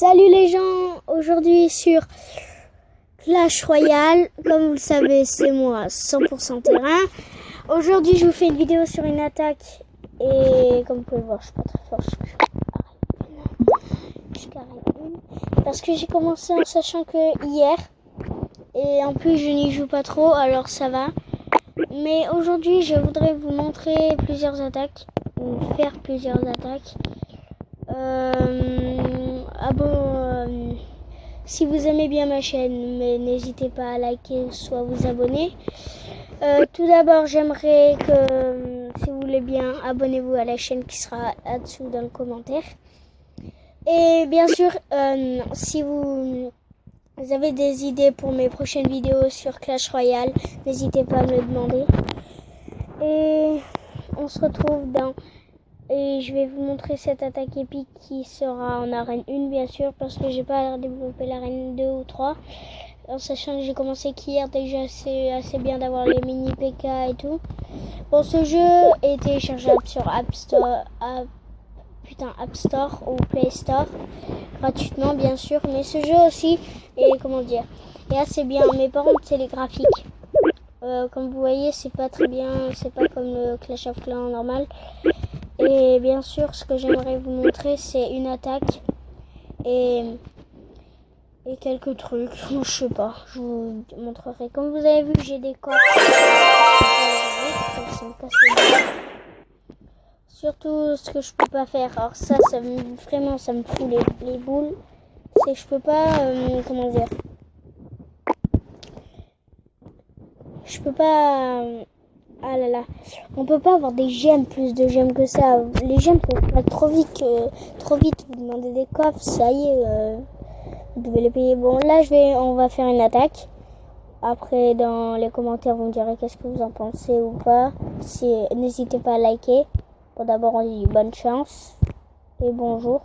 Salut les gens, aujourd'hui sur Clash Royale, comme vous le savez c'est moi 100% terrain. Aujourd'hui je vous fais une vidéo sur une attaque et comme vous pouvez le voir je suis pas très fort, je carré une parce que j'ai commencé en sachant que hier et en plus je n'y joue pas trop alors ça va. Mais aujourd'hui je voudrais vous montrer plusieurs attaques, faire plusieurs attaques. Si vous aimez bien ma chaîne, mais n'hésitez pas à liker, soit vous abonner. Tout d'abord, j'aimerais que, si vous voulez bien, abonnez-vous à la chaîne qui sera là-dessous dans le commentaire. Et bien sûr, si vous avez des idées pour mes prochaines vidéos sur Clash Royale, n'hésitez pas à me le demander. Et on se retrouve dans... Et je vais vous montrer cette attaque épique qui sera en arène 1 bien sûr parce que j'ai pas développé l'arène 2 ou 3. En sachant que j'ai commencé qu'hier déjà c'est assez bien d'avoir les mini PK et tout. Bon, ce jeu est téléchargeable sur App Store ou Play Store gratuitement bien sûr. Mais ce jeu aussi est assez bien. Mais par contre c'est les graphiques. Comme vous voyez c'est pas très bien, c'est pas comme le Clash of Clans normal. Et bien sûr, ce que j'aimerais vous montrer, c'est une attaque et quelques trucs. Je sais pas, je vous montrerai. Comme vous avez vu, j'ai des coffres. Surtout, ce que je peux pas faire. Alors ça me fout les boules. C'est que je peux pas, je peux pas. Ah là là, on peut pas avoir des gemmes, plus de gemmes que ça. Les gemmes ça va trop vite, Vous demandez des coffres, ça y est, vous devez les payer. Bon là on va faire une attaque. Après dans les commentaires vous me direz qu'est-ce que vous en pensez ou pas. N'hésitez pas à liker. Bon d'abord on dit bonne chance et bonjour.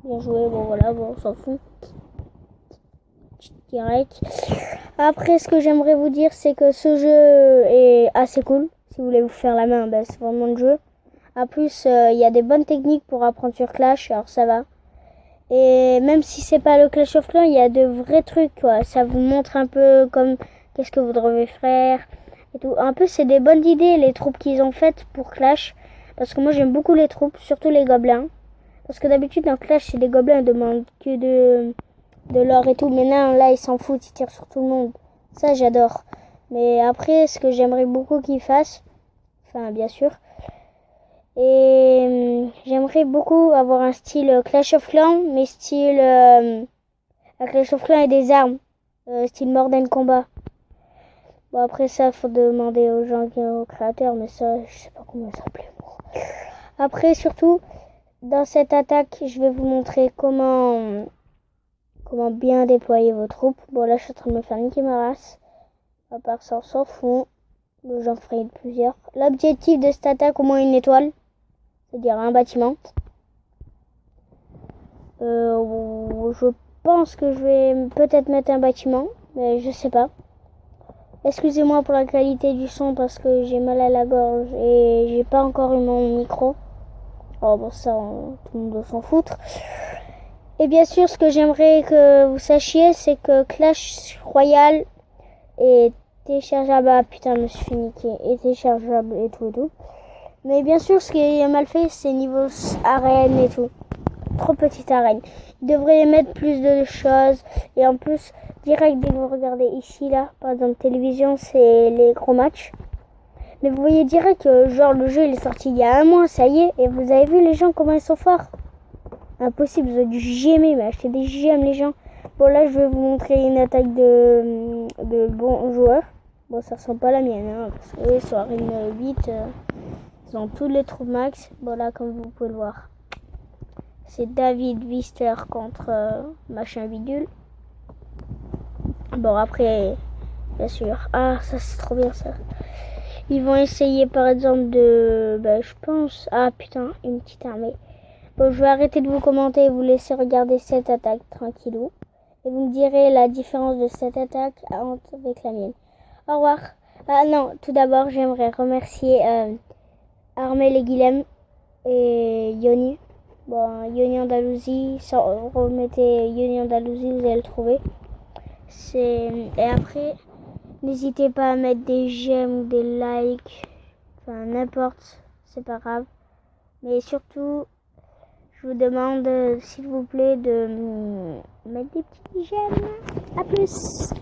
Bien joué, bon voilà, bon on s'en fout. Direct. Après, ce que j'aimerais vous dire, c'est que ce jeu est assez cool. Si vous voulez vous faire la main, c'est vraiment le jeu. En plus, il y a des bonnes techniques pour apprendre sur Clash, alors ça va. Et même si c'est pas le Clash of Clans, il y a de vrais trucs, quoi. Ça vous montre un peu comme qu'est-ce que vous devez faire et tout. Un peu, c'est des bonnes idées, les troupes qu'ils ont faites pour Clash. Parce que moi, j'aime beaucoup les troupes, surtout les gobelins. Parce que d'habitude, dans Clash, c'est des gobelins, ils demandent que de l'or et tout, mais non, là ils s'en foutent, ils tirent sur tout le monde. Ça j'adore. Mais après, ce que j'aimerais beaucoup qu'ils fassent, enfin bien sûr, et j'aimerais beaucoup avoir un style Clash of Clans, mais style Clash of Clans et des armes, style Modern Combat. Bon après ça, faut demander aux gens, aux créateurs, mais ça, je sais pas comment ça s'appelait. Après surtout, dans cette attaque, je vais vous montrer comment bien déployer vos troupes. Bon là je suis en train de me faire niquer ma race. À part ça on s'en fout. J'en ferai plusieurs. L'objectif de cette attaque, au moins une étoile. C'est-à-dire un bâtiment. Je pense que je vais peut-être mettre un bâtiment. Mais je sais pas. Excusez-moi pour la qualité du son parce que j'ai mal à la gorge et j'ai pas encore eu mon micro. Oh bon ça tout le monde doit s'en foutre. Et bien sûr, ce que j'aimerais que vous sachiez, c'est que Clash Royale est téléchargeable. Ah putain, je me suis fait niquer. Est téléchargeable et tout et tout. Mais bien sûr, ce qui est mal fait, c'est niveau arène et tout. Trop petite arène. Ils devraient mettre plus de choses. Et en plus, direct, dès que vous regardez ici, là, par exemple, télévision, c'est les gros matchs. Mais vous voyez direct que, genre, le jeu, il est sorti il y a un mois, ça y est. Et vous avez vu les gens, comment ils sont forts. Impossible, vous avez dû GMer, mais acheter des GM les gens. Bon là je vais vous montrer une attaque de bons joueurs. Bon ça ressemble pas à la mienne, hein, parce que eux sur Arène 8, ils ont tous les troupes max. Bon là comme vous pouvez le voir, c'est David Wister contre machin bidule. Bon après, bien sûr, ah ça c'est trop bien ça. Ils vont essayer par exemple je pense, ah putain, une petite armée. Bon, je vais arrêter de vous commenter et vous laisser regarder cette attaque tranquillou. Et vous me direz la différence de cette attaque avec la mienne. Au revoir. Ah non, tout d'abord, j'aimerais remercier Armel et Guilhem et Yoni Bon, Yoni Andalousie, remettez Yoni Andalousie, vous allez le trouver. Et après, n'hésitez pas à mettre des j'aime ou des likes, enfin n'importe, c'est pas grave. Mais surtout, je vous demande, s'il vous plaît, de mettre des petits j'aime. À plus.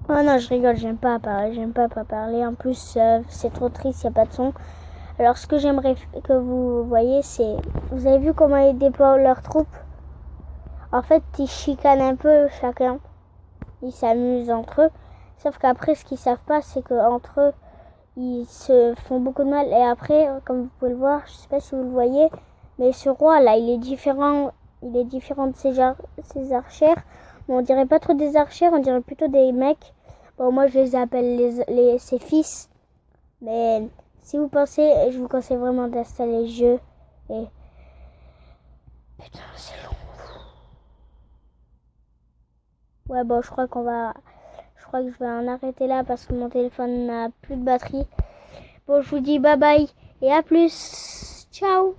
Oh non, je rigole, j'aime pas parler. En plus, c'est trop triste, il n'y a pas de son. Alors, ce que j'aimerais que vous voyez, c'est... Vous avez vu comment ils déploient leurs troupes? En fait, ils chicanent un peu chacun. Ils s'amusent entre eux. Sauf qu'après, ce qu'ils savent pas, c'est qu'entre eux, ils se font beaucoup de mal. Et après, comme vous pouvez le voir, je sais pas si vous le voyez, mais ce roi là, il est différent de ses archères. Bon, on dirait pas trop des archères, on dirait plutôt des mecs. Bon, moi je les appelle ses fils. Mais si vous pensez, je vous conseille vraiment d'installer le jeu. Et putain, c'est long. Ouais, bon, je crois que je vais en arrêter là parce que mon téléphone n'a plus de batterie. Bon, je vous dis bye bye et à plus. Ciao.